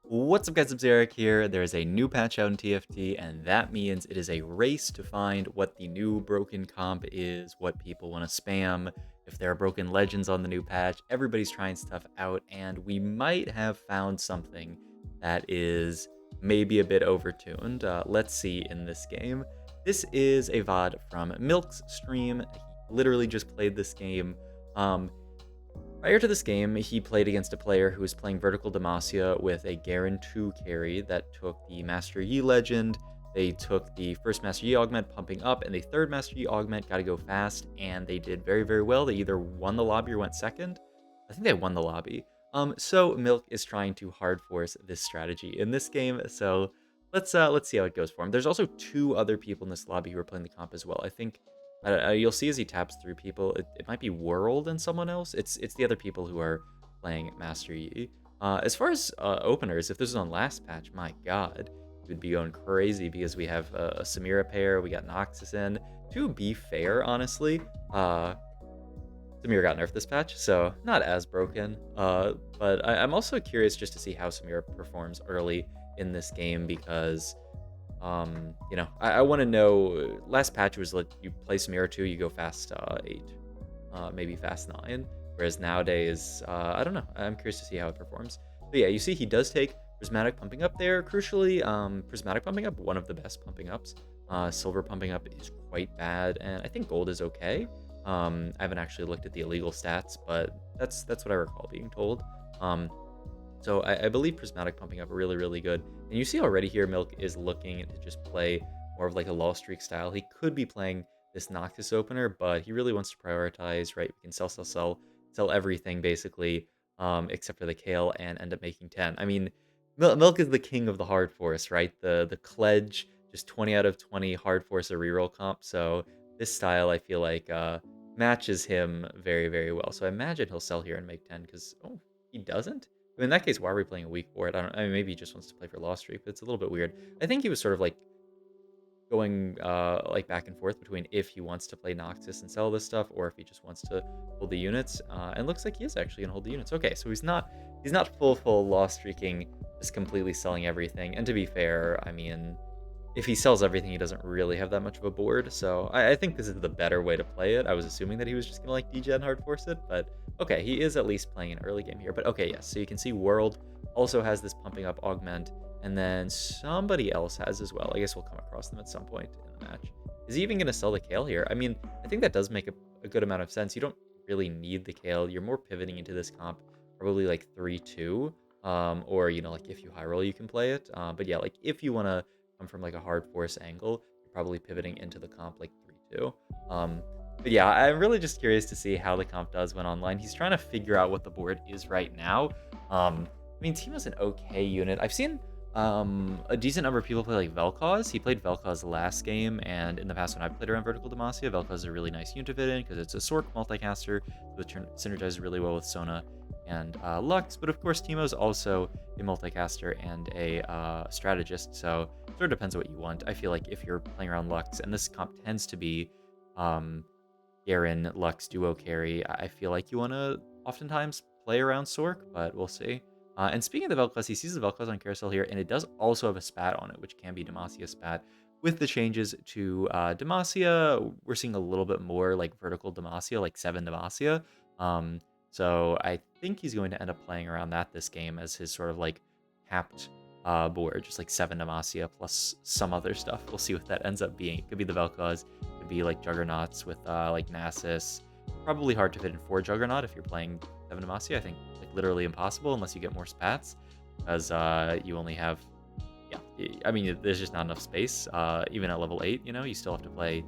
What's up guys, it's Eric here. There is a new patch out in TFT, and that means it is a race to find what the new broken comp is, what people want to spam, if there are broken legends on the new patch. Everybody's trying stuff out, and we might have found something that is maybe a bit overtuned. Let's see in this game. This is a VOD from Milk's stream. He literally just played this game. Prior to this game, he played against a player who was playing Vertical Demacia with a Garen 2 carry that took the Master Yi legend. They took the first Master Yi augment, pumping up, and the third Master Yi augment, gotta go fast, and they did very, very well. They either won the lobby or went second. I think they won the lobby. So Milk is trying to hard force this strategy in this game, so let's see how it goes for him. There's also two other people in this lobby who are playing the comp as well. I think you'll see as he taps through people, it might be World and someone else. It's the other people who are playing Master Yi. As far as openers, if this was on last patch, my god, it would be going crazy because we have a Samira pair, we got Noxus in. To be fair, honestly, Samira got nerfed this patch, so not as broken. But I'm also curious just to see how Samira performs early in this game because I want to know. Last patch was like you play Samira 2, you go fast 8, maybe fast 9. Whereas nowadays, I don't know. I'm curious to see how it performs. But yeah, you see he does take Prismatic pumping up there. Crucially, Prismatic pumping up, one of the best pumping ups. Silver pumping up is quite bad, and I think Gold is okay. I haven't actually looked at the illegal stats, but that's what I recall being told. So I believe Prismatic pumping up really, really good. And you see already here, Milk is looking to just play more of like a Law Streak style. He could be playing this Noctis opener, but he really wants to prioritize, right? We can sell everything basically, except for the Kale and end up making 10. I mean, Milk is the king of the hard force, right? The Cledge, just 20 out of 20 hard force a reroll comp. So this style, I feel like, matches him very, very well. So I imagine he'll sell here and make 10 because, oh, he doesn't? In that case, why are we playing a weak for it? I mean, maybe he just wants to play for Lost Streak, but it's a little bit weird. I think he was sort of like going like back and forth between if he wants to play Noxus and sell this stuff, or if he just wants to hold the units. And looks like he is actually gonna hold the units. Okay, so he's not full Lost Streaking, just completely selling everything. And to be fair, I mean, if he sells everything, he doesn't really have that much of a board. So I think this is the better way to play it. I was assuming that he was just gonna like degen hard force it, but okay, he is at least playing an early game here. But okay, yes, so you can see World also has this pumping up augment, and then somebody else has as well. I guess we'll come across them at some point in the match. Is he even gonna sell the Kale here? I mean, I think that does make a good amount of sense. You don't really need the Kale. You're more pivoting into this comp, probably like 3-2. Or, like if you high roll, you can play it. But yeah, like if you want to come from like a hard force angle, you're probably pivoting into the comp like 3-2. But yeah, I'm really just curious to see how the comp does when online. He's trying to figure out what the board is right now. I mean, Teemo's an okay unit. I've seen a decent number of people play like Vel'Koz. He played Vel'Koz last game, and in the past when I've played around Vertical Demacia, Vel'Koz is a really nice unit to fit in because it's a Sork multicaster, so it synergizes really well with Sona and Lux. But of course, Teemo's also a multicaster and a strategist, so it sort of depends on what you want. I feel like if you're playing around Lux, and this comp tends to be Garen Lux duo carry, I feel like you want to oftentimes play around Sork, but we'll see. And speaking of the Vel'Koz, he sees the Vel'Koz on carousel here, and it does also have a spat on it, which can be Demacia spat. With the changes to Demacia, we're seeing a little bit more like vertical Demacia, like 7 Demacia. So I think he's going to end up playing around that this game as his sort of like capped board, just like 7 Demacia plus some other stuff. We'll see what that ends up being. It could be the Vel'Koz, it could be like Juggernauts with like Nasus. Probably hard to fit in 4 Juggernaut if you're playing 7 Demacia. I think like literally impossible unless you get more spats, because you only have, yeah, I mean, there's just not enough space. Even at level 8, you still have to play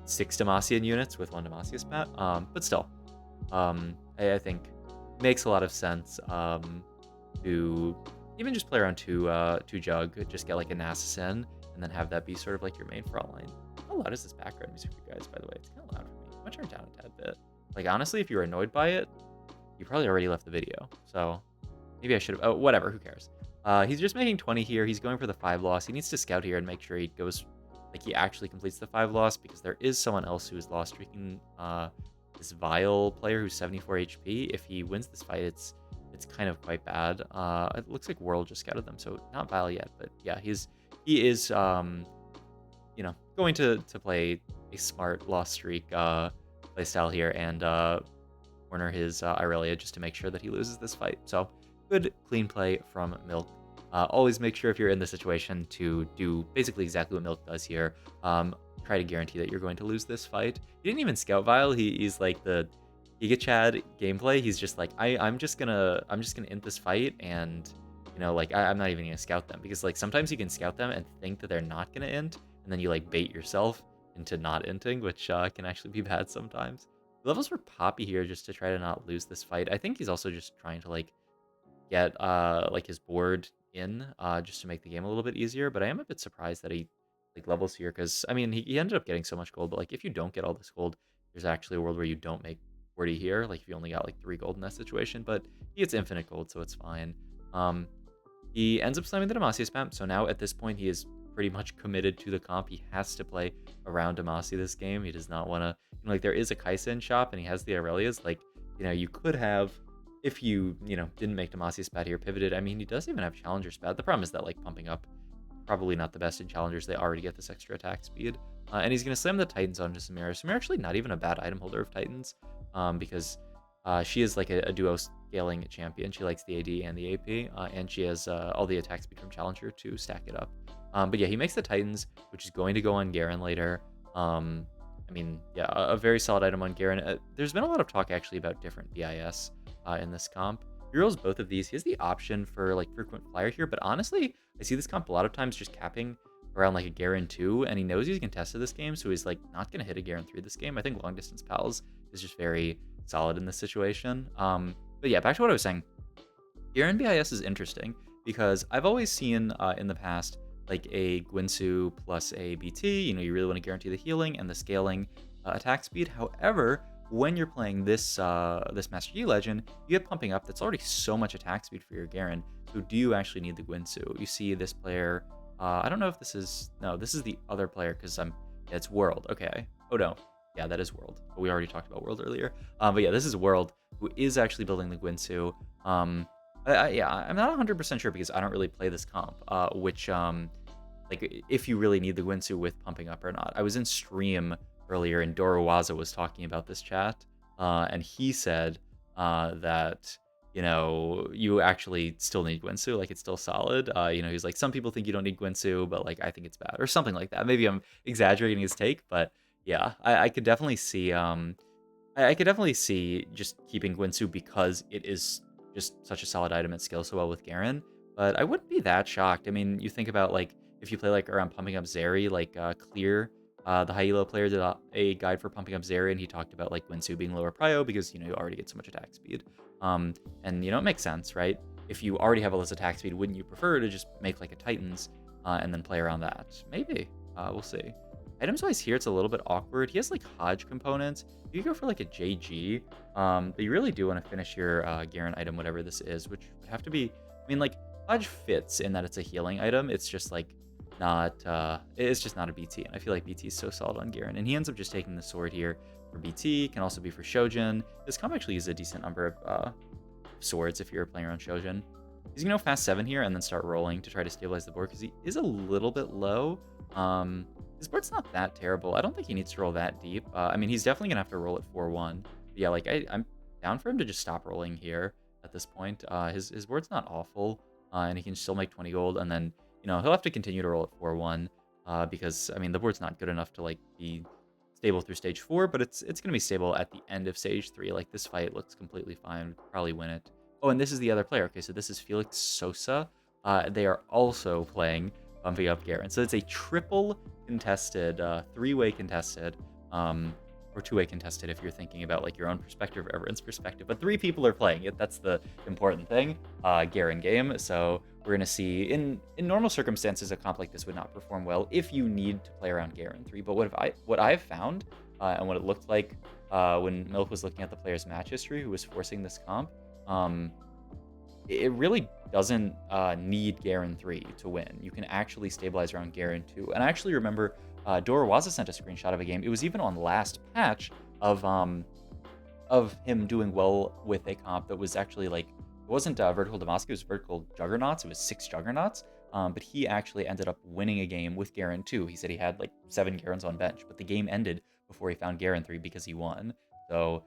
6 Demacian units with 1 Demacia spat. But still, I think makes a lot of sense to even just play around 2 Jug, just get like a Nasus in, and then have that be sort of like your main front line. How loud is this background music for you guys, by the way? It's kind of loud for me. I'm gonna turn it down a tad bit. Like, honestly, if you were annoyed by it, you probably already left the video. So maybe I should have. Oh, whatever. Who cares? He's just making 20 here. He's going for the 5 loss. He needs to scout here and make sure he goes, like, he actually completes the 5 loss, because there is someone else who is loss streaking this Vile player who's 74 HP. If he wins this fight, it's it's kind of quite bad. It looks like World just scouted them, so not Vile yet, but yeah, he is going to play a smart Lost Streak play style here and corner his Irelia just to make sure that he loses this fight. So good clean play from Milk. Always make sure if you're in the situation to do basically exactly what Milk does here. Try to guarantee that you're going to lose this fight. He didn't even scout Vile. He's like the Giga Chad gameplay. He's just like I'm just gonna int this fight, and like I'm not even gonna scout them, because like sometimes you can scout them and think that they're not gonna int, and then you like bait yourself into not inting, which can actually be bad sometimes. Levels for Poppy here just to try to not lose this fight. I think he's also just trying to like get like his board in just to make the game a little bit easier. But I am a bit surprised that he like levels here, because I mean he ended up getting so much gold, but like if you don't get all this gold, there's actually a world where you don't make 40 here. Like if you only got like 3 gold in that situation, but he gets infinite gold, so it's fine. He ends up slamming the Demacia spam, so now at this point he is pretty much committed to the comp. He has to play around Demacia this game. He does not want to, like there is a Kaisen shop and he has the Aurelias. Like, you could have, if you, didn't make Demacia spat here, pivoted. I mean, he does even have Challenger spat. The problem is that like pumping up, probably not the best in Challengers. They already get this extra attack speed. And he's going to slam the Titans onto Samira. Samira actually not even a bad item holder of Titans, because she is like a duo scaling champion. She likes the AD and the AP, and she has all the attack speed from Challenger to stack it up. But yeah, he makes the Titans, which is going to go on Garen later. I mean, yeah, a very solid item on Garen. There's been a lot of talk actually about different BIS in this comp. He rolls both of these. He has the option for like frequent flyer here, but honestly, I see this comp a lot of times just capping around like a Garen 2, and he knows he's contested this game, so he's like not gonna hit a Garen 3 this game. I think long distance pals is just very solid in this situation. But yeah, back to what I was saying. Garen BIS is interesting because I've always seen in the past like a Gwinsu plus a BT. You really want to guarantee the healing and the scaling attack speed. However, when you're playing this this Master Yi Legend, you have pumping up that's already so much attack speed for your Garen. So do you actually need the Gwinsu? You see this player. I don't know if this is... No, this is the other player because yeah, it's World. Okay. Oh, no. Yeah, that is World. But we already talked about World earlier. But yeah, this is World, who is actually building the Gwinsu. Yeah, I'm not 100% sure because I don't really play this comp, which, like, if you really need the Gwinsu with pumping up or not. I was in stream earlier and Dorowaza was talking about this chat, and he said that, you actually still need Gwinsu, like, it's still solid. He's like, some people think you don't need Gwinsu, but, like, I think it's bad, or something like that. Maybe I'm exaggerating his take, but, yeah, I could definitely see, I could definitely see just keeping Gwinsu because it is just such a solid item. It scales so well with Garen, but I wouldn't be that shocked. I mean, you think about, like, if you play, like, around pumping up Zeri, like, Clear, the high elo player did a guide for pumping up Zeri, and he talked about, like, Gwinsu being lower prio because, you already get so much attack speed. And, it makes sense, right? If you already have all this attack speed, wouldn't you prefer to just make, like, a Titans and then play around that? Maybe. We'll see. Items-wise here, it's a little bit awkward. He has, like, Hodge components. You could go for, like, a JG, but you really do want to finish your Garen item, whatever this is, which would have to be... I mean, like, Hodge fits in that it's a healing item. It's just, like, not... it's just not a BT, and I feel like BT is so solid on Garen. And he ends up just taking the sword here for BT. Can also be for Shojin. This comp actually uses a decent number of swords if you're playing around Shojin. He's going to go fast 7 here and then start rolling to try to stabilize the board because he is a little bit low. His board's not that terrible. I don't think he needs to roll that deep. I mean, he's definitely going to have to roll at 4-1. Yeah, like, I'm down for him to just stop rolling here at this point. His board's not awful, and he can still make 20 gold, and then, he'll have to continue to roll at 4-1, because, I mean, the board's not good enough to, like, be stable through stage 4, but it's going to be stable at the end of stage 3. Like, this fight looks completely fine. We'd probably win it. Oh, and this is the other player. Okay, so this is Felix Sosa. They are also playing bumping up Garen. So it's a triple contested, 3-way contested, or 2-way contested if you're thinking about like your own perspective or everyone's perspective. But 3 people are playing it. That's the important thing. Garen game. So we're gonna see in normal circumstances a comp like this would not perform well if you need to play around Garen 3. But what I've found and what it looked like when Milk was looking at the player's match history who was forcing this comp, it really doesn't need Garen 3 to win. You can actually stabilize around Garen 2. And I actually remember Dorowaza sent a screenshot of a game. It was even on last patch of him doing well with a comp that was actually like it wasn't vertical Demacia, it was vertical Juggernauts. It was 6 Juggernauts. But he actually ended up winning a game with Garen too. He said he had like 7 Garens on bench, but the game ended before he found Garen 3 because he won. So,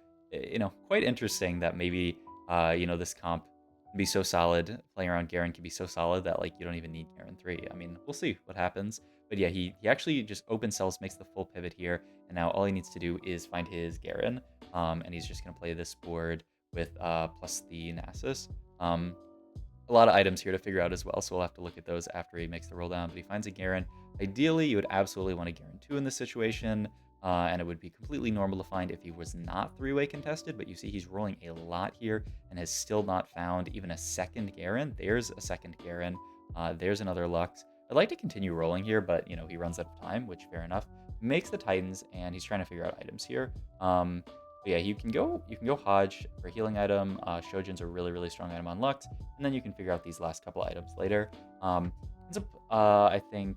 quite interesting that maybe, this comp can be so solid. Playing around Garen can be so solid that like you don't even need Garen 3. I mean, we'll see what happens. But yeah, he actually just open cells, makes the full pivot here, and now all he needs to do is find his Garen, and he's just gonna play this board with plus the Nasus. A lot of items here to figure out as well, so we'll have to look at those after he makes the roll down. But he finds a Garen. Ideally, you would absolutely want a Garen 2 in this situation, and it would be completely normal to find if he was not 3-way contested, but you see he's rolling a lot here and has still not found even a second Garen. There's a second Garen. There's another Lux. I'd like to continue rolling here, but, he runs out of time, which fair enough. Makes the Titans, and he's trying to figure out items here. But yeah, you can go Hodge for a healing item. Shojin's a really, really strong item on Lux, and then you can figure out these last couple items later. Ends up, I think,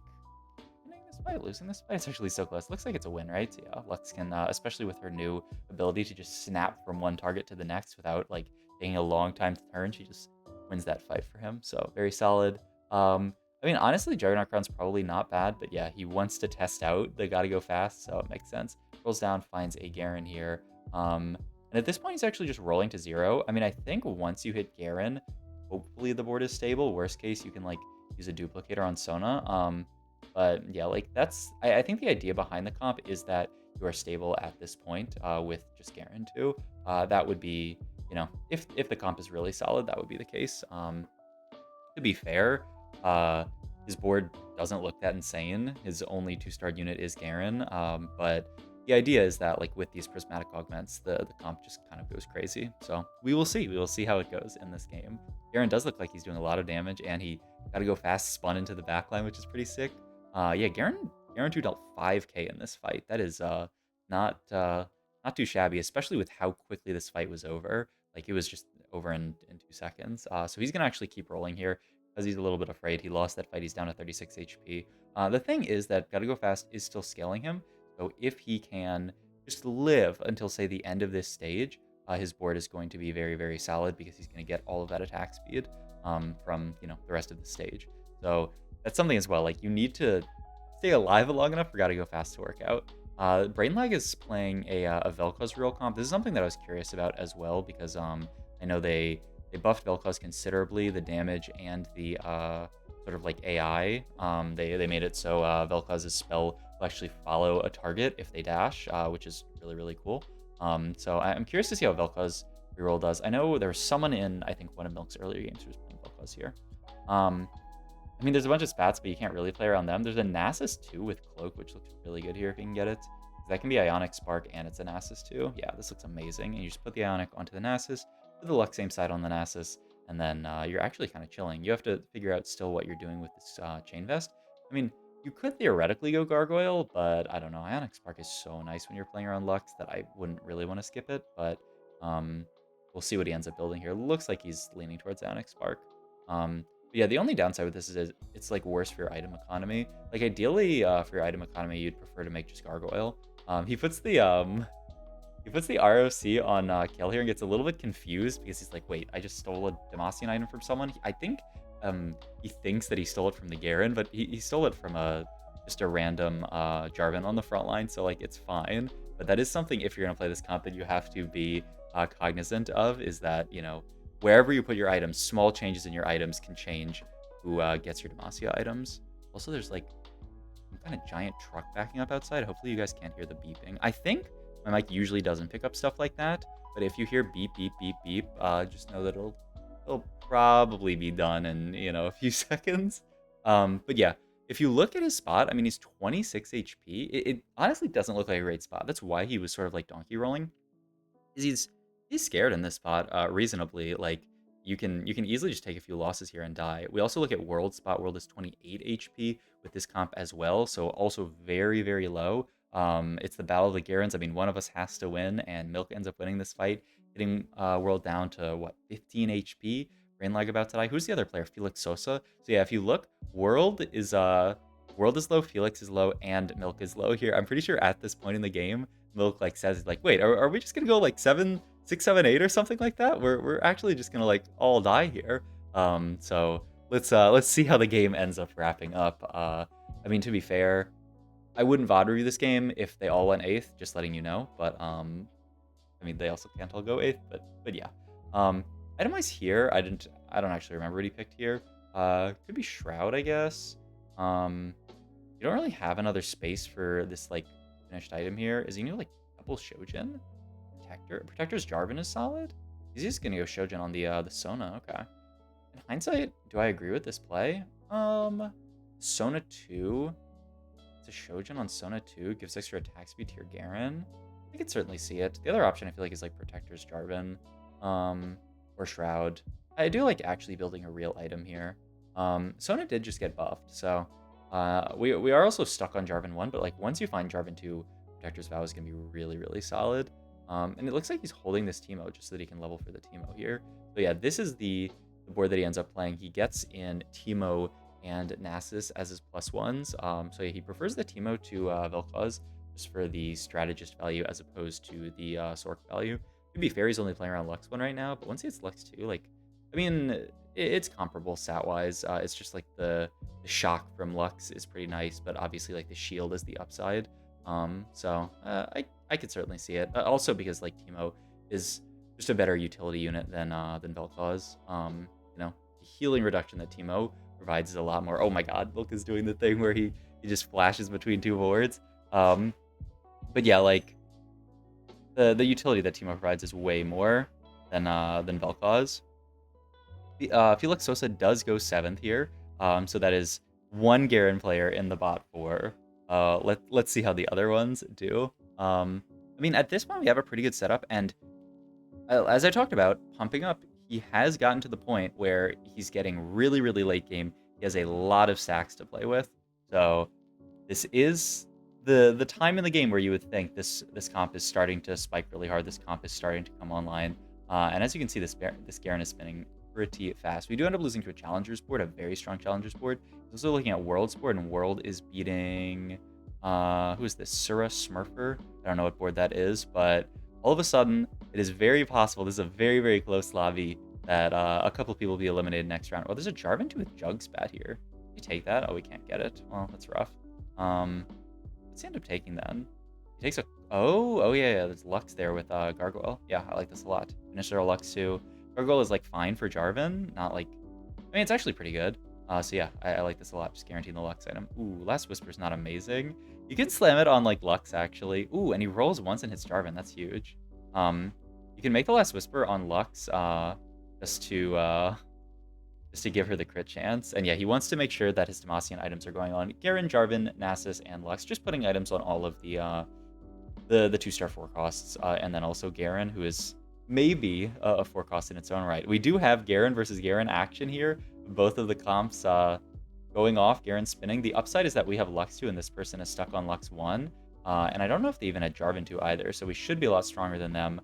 winning this fight, losing this fight. It's actually so close. Looks like it's a win, right? So yeah, Lux can, especially with her new ability to just snap from one target to the next without like taking a long time to turn. She just wins that fight for him. So very solid. I mean, honestly, Juggernaut Crown's probably not bad, but yeah, he wants to test out the gotta go fast, so it makes sense. Rolls down, finds a Garen here. And at this point, he's actually just rolling to 0. I mean, I think once you hit Garen, hopefully the board is stable. Worst case, you can like use a duplicator on Sona. But yeah, like I think the idea behind the comp is that you are stable at this point with just Garen too. That would be, if the comp is really solid, that would be the case. To be fair, his board doesn't look that insane. His only 2-star unit is Garen, but the idea is that like with these prismatic augments, the comp just kind of goes crazy. So we will see. We will see how it goes in this game. Garen does look like he's doing a lot of damage, and he got to go fast, spun into the backline, which is pretty sick. Yeah, Garen 2 dealt 5k in this fight. That is not too shabby, especially with how quickly this fight was over. Like it was just over in 2 seconds. So he's gonna actually keep rolling here because he's a little bit afraid. He lost that fight. He's down to 36 HP. The thing is that Gotta Go Fast is still scaling him. So if he can just live until, say, the end of this stage, his board is going to be very, very solid because he's going to get all of that attack speed from, the rest of the stage. So that's something as well. Like, you need to stay alive long enough for Gotta Go Fast to work out. Brainlag is playing a Vel'Koz reroll comp. This is something that I was curious about as well because I know they buffed Vel'Koz considerably, the damage and the sort of like AI. They made it so Vel'Koz's spell will actually follow a target if they dash, which is really, really cool. So I'm curious to see how Vel'Koz reroll does. I know there was someone in, I think, one of Milk's earlier games who was playing Vel'Koz here. I mean, there's a bunch of spats, but you can't really play around them. There's a Nasus too with Cloak, which looks really good here if you can get it. That can be Ionic Spark and it's a Nasus too. Yeah, this looks amazing. And you just put the Ionic onto the Nasus, put the Lux same side on the Nasus, and then you're actually kind of chilling. You have to figure out still what you're doing with this Chain Vest. I mean, you could theoretically go Gargoyle, but I don't know. Ionic Spark is so nice when you're playing around Lux that I wouldn't really want to skip it, but we'll see what he ends up building here. Looks like he's leaning towards Ionic Spark. But yeah, the only downside with this is it's like worse for your item economy. Like ideally, for your item economy, you'd prefer to make just Gargoyle. He puts the ROC on Kill here and gets a little bit confused because he's like, wait, I just stole a Demacian item from someone. I think he thinks that he stole it from the Garen, but he stole it from just a random Jarvan on the front line, so like it's fine. But that is something, if you're gonna play this comp, that you have to be cognizant of, is that, wherever you put your items, small changes in your items can change who gets your Demacia items. Also, there's like some kind of giant truck backing up outside. Hopefully you guys can't hear the beeping. I think my mic usually doesn't pick up stuff like that, but if you hear beep, beep, beep, beep, just know that it'll probably be done in, a few seconds. But yeah, if you look at his spot, I mean, he's 26 HP. It honestly doesn't look like a great spot. That's why he was sort of like donkey rolling. He's scared in this spot, reasonably. Like, you can easily just take a few losses here and die. We also look at World. Spot World is 28 HP with this comp as well, so also very, very low. It's the Battle of the Garens. I mean, one of us has to win, and Milk ends up winning this fight, getting World down to, what, 15 HP? Brainlag about to die. Who's the other player? Felix Sosa. So yeah, if you look, World is low, Felix is low, and Milk is low here. I'm pretty sure at this point in the game, Milk like says like, wait, are we just gonna go like 7 6, 7, 8 or something like that. We're actually just gonna like all die here. So let's see how the game ends up wrapping up. I mean, to be fair, I wouldn't VOD review this game if they all went 8th, just letting you know. But I mean, they also can't all go 8th, but yeah. Itemize here, I don't actually remember what he picked here. Could be Shroud, I guess. You don't really have another space for this like finished item here. Is he gonna like double Shojin? Protector's Jarvan is solid. He's just gonna go Shojin on the Sona. Okay. In hindsight, do I agree with this play? Sona 2. It's a Shojin on Sona 2. Gives extra attack speed to your Garen. I could certainly see it. The other option I feel like is like Protector's Jarvan. Or Shroud. I do like actually building a real item here. Sona did just get buffed, so we are also stuck on Jarvan 1, but like once you find Jarvan 2, Protector's Vow is gonna be really, really solid. And it looks like he's holding this Teemo just so that he can level for the Teemo here. So yeah, this is the board that he ends up playing. He gets in Teemo and Nasus as his +1s. So yeah, he prefers the Teemo to Vel'Koz just for the strategist value as opposed to the Sork value. To be fair, he's only playing around Lux 1 right now, but once he hits Lux 2, like, I mean, it's comparable stat-wise. It's just like the shock from Lux is pretty nice, but obviously like the shield is the upside. So I could certainly see it. Also because like Teemo is just a better utility unit than Vel'Koz. You know, the healing reduction that Teemo provides is a lot more. Oh my God, Milk is doing the thing where he just flashes between two boards. But yeah, like the utility that Teemo provides is way more than Vel'Koz. Felix Sosa does go 7th here, so that is one Garen player in the bot 4. Let's see how the other ones do. I mean, at this point, we have a pretty good setup, and as I talked about, pumping up, he has gotten to the point where he's getting really, really late game. He has a lot of stacks to play with, so this is the time in the game where you would think this comp is starting to spike really hard. This comp is starting to come online, and as you can see, this Garen is spinning pretty fast. We do end up losing to a Challengers board, a very strong Challengers board. He's also looking at World's board, and World is beating, who is this? Sura Smurfer? I don't know what board that is, but all of a sudden, it is very possible, this is a very, very close lobby, that a couple people will be eliminated next round. Oh, there's a Jarvan 2 with Jug Spat here. Can you take that? Oh, we can't get it. Well, that's rough. What's he end up taking then? He takes a, oh yeah, there's Lux there with Gargoyle. Yeah, I like this a lot. Finisher Lux 2. Gargoyle is like fine for Jarvan, not like, I mean, it's actually pretty good. So yeah, I like this a lot, just guaranteeing the Lux item. Ooh, Last Whisper's not amazing. You can slam it on like Lux actually. Ooh, and he rolls once and hits Jarvan, that's huge. You can make the Last Whisper on Lux just to give her the crit chance. And yeah, he wants to make sure that his Demacian items are going on Garen, Jarvan, Nasus, and Lux, just putting items on all of the 2-star 4 costs, and then also Garen, who is maybe a 4 cost in its own right. We do have Garen versus Garen action here. Both of the comps going off, Garen spinning. The upside is that we have Lux 2 and this person is stuck on Lux 1. And I don't know if they even had Jarvan 2 either, so we should be a lot stronger than them.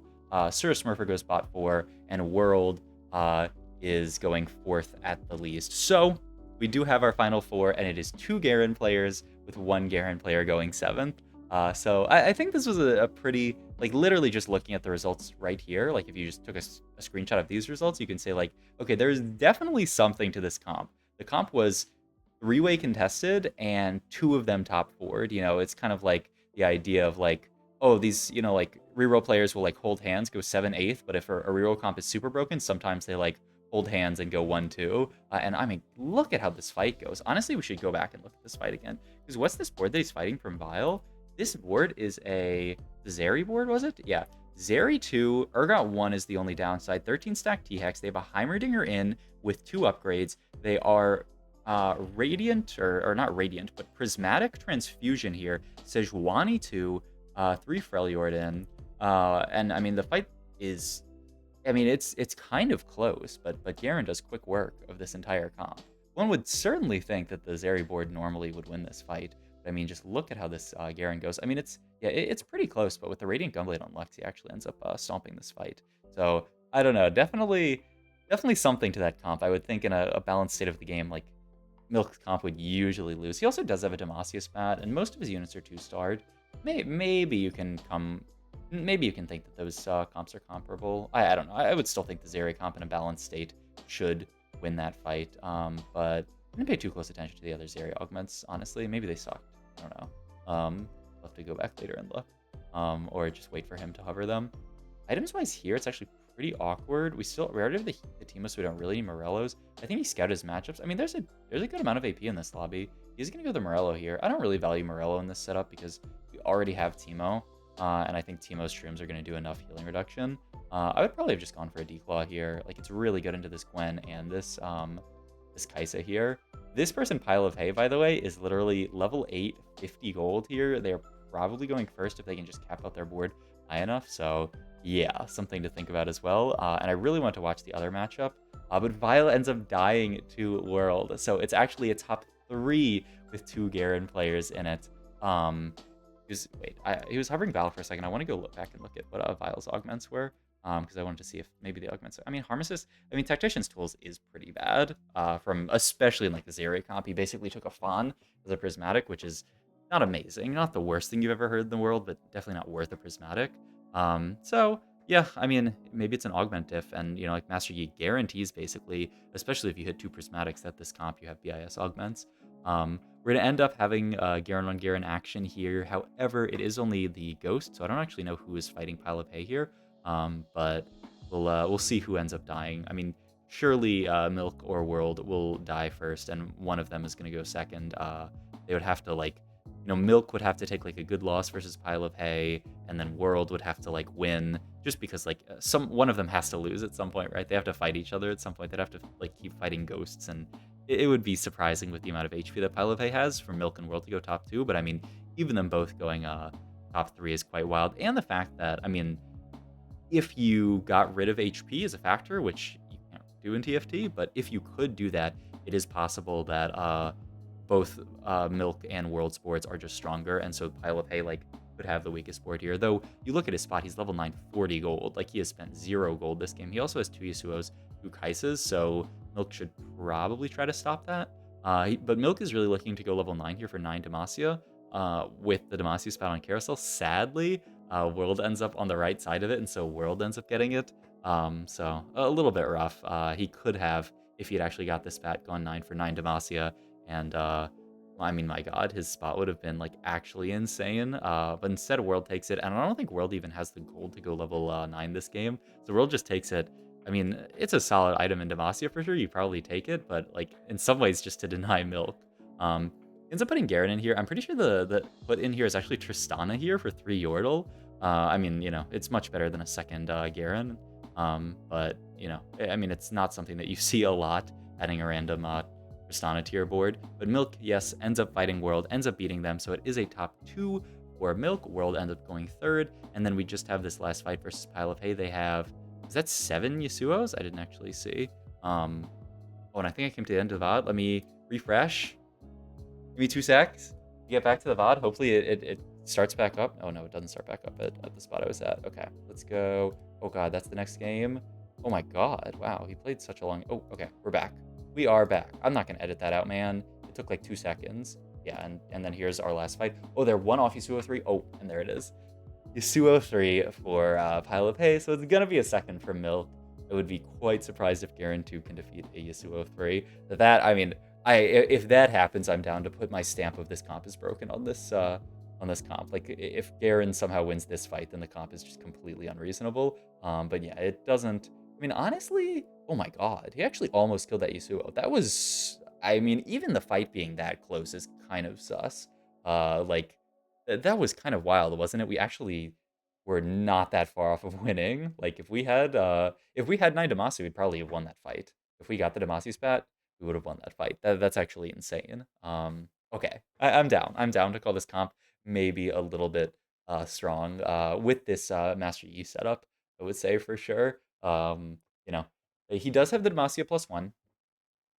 Sura Smurfer goes bot 4, and World is going 4th at the least. So we do have our final 4, and it is 2 Garen players with 1 Garen player going 7th. So I think this was a pretty, like, literally just looking at the results right here, like if you just took a screenshot of these results, you can say like, okay, there's definitely something to this comp. The comp was 3-way contested and 2 of them top 4'd. You know, it's kind of like the idea of like, oh, these, you know, like reroll players will like hold hands, go 7/8, but if a reroll comp is super broken, sometimes they like hold hands and go 1-2. And I mean, look at how this fight goes. Honestly, we should go back and look at this fight again, because what's this board that he's fighting from Vile? This board is a Zeri board, was it? Yeah. Zeri 2, Urgot 1 is the only downside. 13 stack T-Hex. They have a Heimerdinger in with 2 upgrades. They are Radiant, or not Radiant, but Prismatic Transfusion here. Sejuani 2, 3 Freljord in. And I mean, the fight is, I mean, it's kind of close, but Garen does quick work of this entire comp. One would certainly think that the Zeri board normally would win this fight. I mean, just look at how this Garen goes. I mean, it's pretty close, but with the Radiant Gunblade on Lux, he actually ends up stomping this fight. So I don't know, definitely something to that comp. I would think in a balanced state of the game, like Milk's comp would usually lose. He also does have a Demacia spat, and most of his units are 2-starred. Maybe you can come Maybe you can think that those comps are comparable. I don't know. I would still think the Zeri comp in a balanced state should win that fight. But I didn't pay too close attention to the other Zeri augments, honestly. Maybe they sucked. I don't know. I'll have to go back later and look. Or just wait for him to hover them. Items-wise here, it's actually pretty awkward. We already have the Teemo, so we don't really need Morellos. I think he scouted his matchups. I mean, there's a good amount of AP in this lobby. He's going to go the Morello here. I don't really value Morello in this setup because we already have Teemo. And I think Teemo's shrooms are going to do enough healing reduction. I would probably have just gone for a Declaw here. Like, it's really good into this Gwen and this Kai'Sa here. This person, Pile of Hay, by the way, is literally level 8, 50 gold here. They're probably going first if they can just cap out their board high enough. So, yeah, something to think about as well. And I really want to watch the other matchup. But Violet ends up dying to World. So it's actually a top 3 with 2 Garen players in it. He was hovering Battle for a second. I want to go look back and look at what Vile's augments were, because I wanted to see if maybe the augments. I mean, Harmess's. I mean, Tactician's Tools is pretty bad. From especially in like the Zeri comp, he basically took a Fawn as a prismatic, which is not amazing, not the worst thing you've ever heard in the world, but definitely not worth a prismatic. So yeah, I mean, maybe it's an augment diff, and you know, like Master Yi guarantees basically, especially if you hit 2 prismatics that this comp you have BIS augments. We're going to end up having Garen on Garen action here. However, it is only the Ghost, so I don't actually know who is fighting Pile of Hay here. But we'll see who ends up dying. I mean, surely Milk or World will die first, and one of them is going to go second. They would have to, like, you know, Milk would have to take like a good loss versus Pile of Hay, and then World would have to like win, just because like one of them has to lose at some point, right? They have to fight each other at some point. They'd have to like keep fighting ghosts, and it would be surprising with the amount of HP that Pile of Hay has for Milk and World to go top 2. But I mean, even them both going top 3 is quite wild. And the fact that, I mean, if you got rid of HP as a factor, which you can't do in TFT, but if you could do that, it is possible that both Milk and World's boards are just stronger, and so Pile of Hay like could have the weakest board here. Though you look at his spot, he's level 9, 40 gold. Like, he has spent 0 gold this game. He also has 2 Yasuos, 2 Kaisas, so Milk should probably try to stop that. But Milk is really looking to go level 9 here for 9 Demacia. With the Demacia spout on Carousel, sadly, World ends up on the right side of it, and so World ends up getting it. So a little bit rough. He could have, if he'd actually got this spat, gone 9 for 9 Demacia, and I mean, my god, his spot would have been like actually insane. But instead, World takes it, and I don't think World even has the gold to go level 9 this game. So World just takes it. I mean, it's a solid item in Demacia for sure. You probably take it, but like in some ways, just to deny Milk. Ends up putting Garen in here. I'm pretty sure the put in here is actually Tristana here for 3 Yordle. I mean, you know, it's much better than a second Garen. But, you know, I mean, it's not something that you see a lot, adding a random Tristana to your board. But Milk, yes, ends up fighting World, ends up beating them, so it is a top 2 for Milk. World ends up going 3rd, and then we just have this last fight versus Pile of Hay. They have, is that 7 Yasuos? I didn't actually see. Oh, and I think I came to the end of the VOD. Let me refresh. Give me 2 secs to get back to the VOD. Hopefully it starts back up. Oh no, it doesn't start back up at the spot I was at. Okay, let's go. Oh god, that's the next game. Oh my god, wow, he played such a long... Oh, okay, we're back. We are back. I'm not gonna edit that out, man. It took like 2 seconds. Yeah, and then here's our last fight. Oh, they're 1 off Yasuo 3. Oh, and there it is. Yasuo 3 for Pile of Hay, so it's gonna be a second for Milk. I would be quite surprised if Garen 2 can defeat a Yasuo 3. That, I mean, if that happens, I'm down to put my stamp of this comp is broken on this comp. Like, if Garen somehow wins this fight, then the comp is just completely unreasonable. But yeah, it doesn't... I mean, honestly, oh my god, he actually almost killed that Yasuo. That was... I mean, even the fight being that close is kind of sus. Like, that was kind of wild, wasn't it? We actually were not that far off of winning. Like, if we had 9 Demacia, we'd probably have won that fight. If we got the Demacia spat, we would have won that fight. That's actually insane. Okay, I'm down. I'm down to call this comp maybe a little bit strong with this Master Yi setup, I would say for sure. You know, he does have the Demacia +1.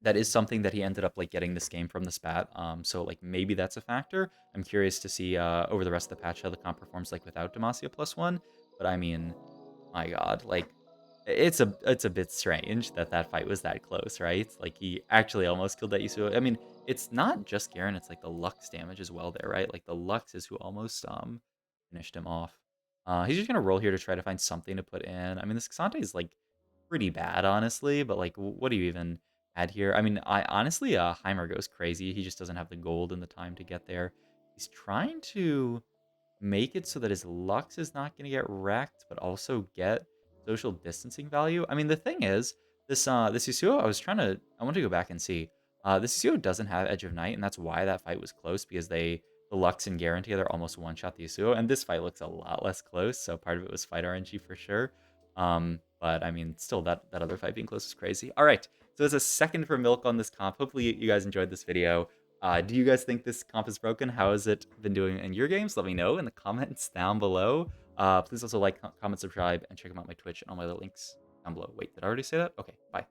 That is something that he ended up like getting this game from the spat. So like maybe that's a factor. I'm curious to see over the rest of the patch how the comp performs like without Demacia +1. But I mean, my god, like it's a bit strange that that fight was that close, right? Like, he actually almost killed that Yasuo. I mean, it's not just Garen, it's like the Lux damage as well there, right? Like, the Lux is who almost finished him off. He's just gonna roll here to try to find something to put in. I mean, this Xante is like pretty bad, honestly, but like, what do you even add here? I mean, I honestly, Heimer goes crazy. He just doesn't have the gold and the time to get there. He's trying to make it so that his Lux is not going to get wrecked, but also get social distancing value. I mean, the thing is, this Yasuo, I want to go back and see. This Yasuo doesn't have Edge of Night, and that's why that fight was close, because the Lux and Garen together almost one-shot the Yasuo, and this fight looks a lot less close, so part of it was fight RNG for sure. But I mean, still, that other fight being close is crazy. All right, so there's a second for Milk on this comp. Hopefully you guys enjoyed this video. Do you guys think this comp is broken? How has it been doing in your games? Let me know in the comments down below. Please also like, comment, subscribe, and check out my Twitch and all my other links down below. Wait, did I already say that? Okay, bye.